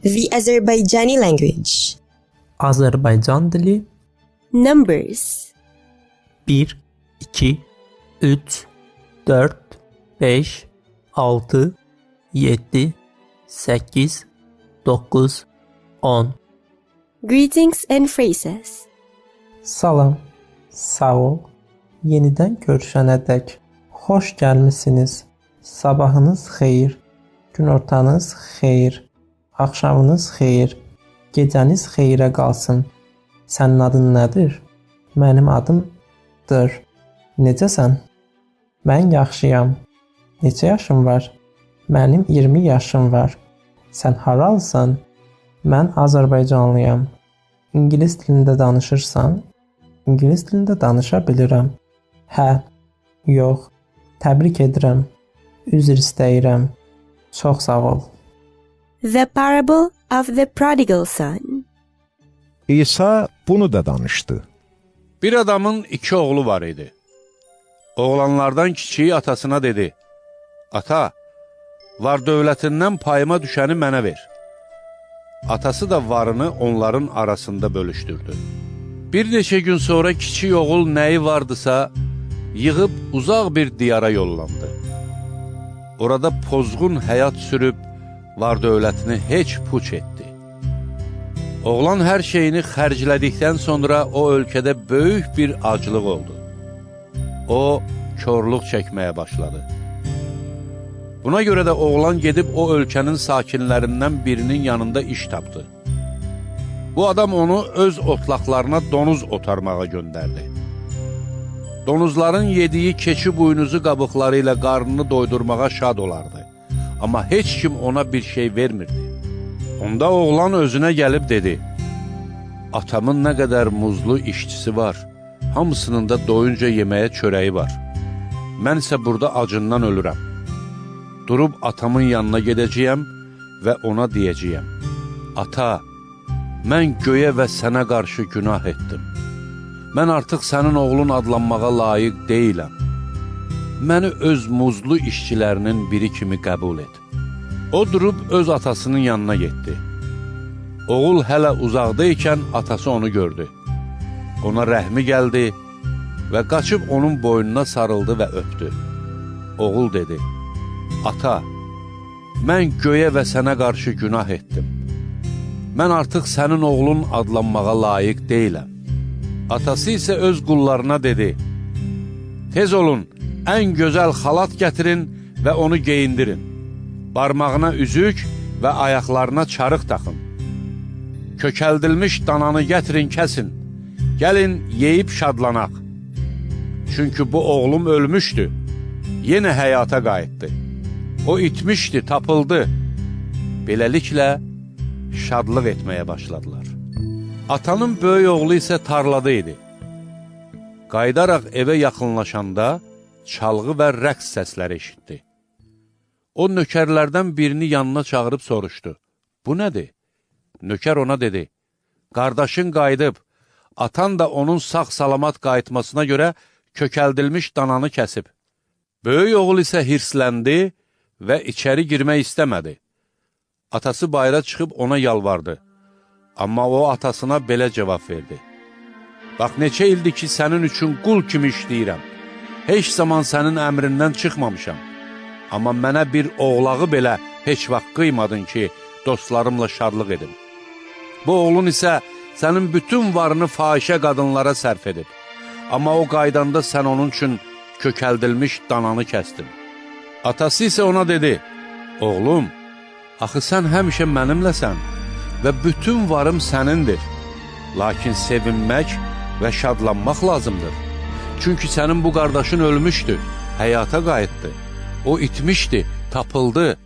The Azerbaijani language. Azərbaycan dili. Numbers. 1, 2, 3, 4, 5, 6, 7, 8, 9, 10. Greetings and phrases. Salam, sağ ol. Yenidən görüşənədək xoş gəlmisiniz. Sabahınız xeyir, günortanız xeyir, axşamınız xeyir, gecəniz xeyrə qalsın. Sənin adın nədir? Mənim adım Dır. Necəsən? Mən yaxşıyam. Neçə yaşın var? Mənim 20 yaşım var. Sən haralsan? Mən Azərbaycanlıyam. İngilis dilində danışırsan? İngilis dilində danışa bilirəm. Hə, yox, təbrik edirəm. Üzr istəyirəm. Çox sağ ol. The Parable of the Prodigal Son. İsa bunu da danışdı. Bir adamın 2 oğlu var idi. Oğlanlardan kiçiyi atasına dedi: Ata, var dövlətindən payıma düşəni mənə ver. Atası da varını onların arasında bölüşdürdü. Bir neçə gün sonra kiçik oğul nəyi vardısa, yığıb uzaq bir diyara yollandı. Orada pozğun həyat sürüb, var dövlətini heç puç etdi. Oğlan hər şeyini xərclədikdən sonra o ölkədə böyük bir aclıq oldu. O, körlük çəkməyə başladı. Buna görə də oğlan gedib o ölkənin sakinlərindən birinin yanında iş tapdı. Bu adam onu öz otlaqlarına donuz otarmağa göndərdi. Donuzların yediyi keçi buynuzu qabıqları ilə qarnını doydurmağa şad olardı. Amma heç kim ona bir şey vermirdi. Onda oğlan özünə gəlib dedi: Atamın nə qədər muzlu işçisi var, hamısının da doyunca yeməyə çörəyi var. Mən isə burada acından ölürəm. Durub atamın yanına gedəcəyəm və ona deyəcəyəm: Ata, mən göyə və sənə qarşı günah etdim. Mən artıq sənin oğlun adlanmağa layiq deyiləm. Məni öz muzlu işçilərinin biri kimi qəbul et. O durub öz atasının yanına getdi. Oğul hələ uzaqda ikən atası onu gördü. Ona rəhmi gəldi və qaçıb onun boynuna sarıldı və öpdü. Oğul dedi: Ata, mən göyə və sənə qarşı günah etdim. Mən artıq sənin oğlun adlanmağa layiq deyiləm. Atası isə öz qullarına dedi: Tez olun, ən gözəl xalat gətirin və onu geyindirin. Barmağına üzük və ayaqlarına çarıq taxın. Kökəldilmiş dananı gətirin, kəsin. Gəlin, yeyib şadlanaq. Çünki bu oğlum ölmüşdü, yenə həyata qayıtdı. O itmişdi, tapıldı. Beləliklə, şadlıq etməyə başladılar. Atanın böyük oğlu isə tarlada idi. Qayıdaraq evə yaxınlaşanda çalğı və rəqs səsləri eşitdi. O nökərlərdən birini yanına çağırıb soruşdu: Bu nədir? Nökər ona dedi: Qardaşın qayıdıb, atan da onun sağ-salamat qayıtmasına görə kökəldilmiş dananı kəsib. Böyük oğul isə hirsləndi və içəri girmək istəmədi. Atası bayıra çıxıb ona yalvardı. Amma o atasına belə cavab verdi: Bax, neçə ildir ki, sənin üçün qul kimi işləyirəm. Heç zaman sənin əmrindən çıxmamışam. Amma mənə bir oğlağı belə heç vaxt qıymadın ki, dostlarımla şadlıq edim. Bu oğlun isə sənin bütün varını fahişə qadınlara sərf edib. Amma o qaydanda sən onun üçün kökəldilmiş dananı kəsdin. Atası isə ona dedi: Oğlum, axı sən həmişə mənimləsən və bütün varım sənindir. Lakin sevinmək və şadlanmaq lazımdır. Çünki sənin bu qardaşın ölmüşdü, həyata qayıtdı. O itmişdi, tapıldı.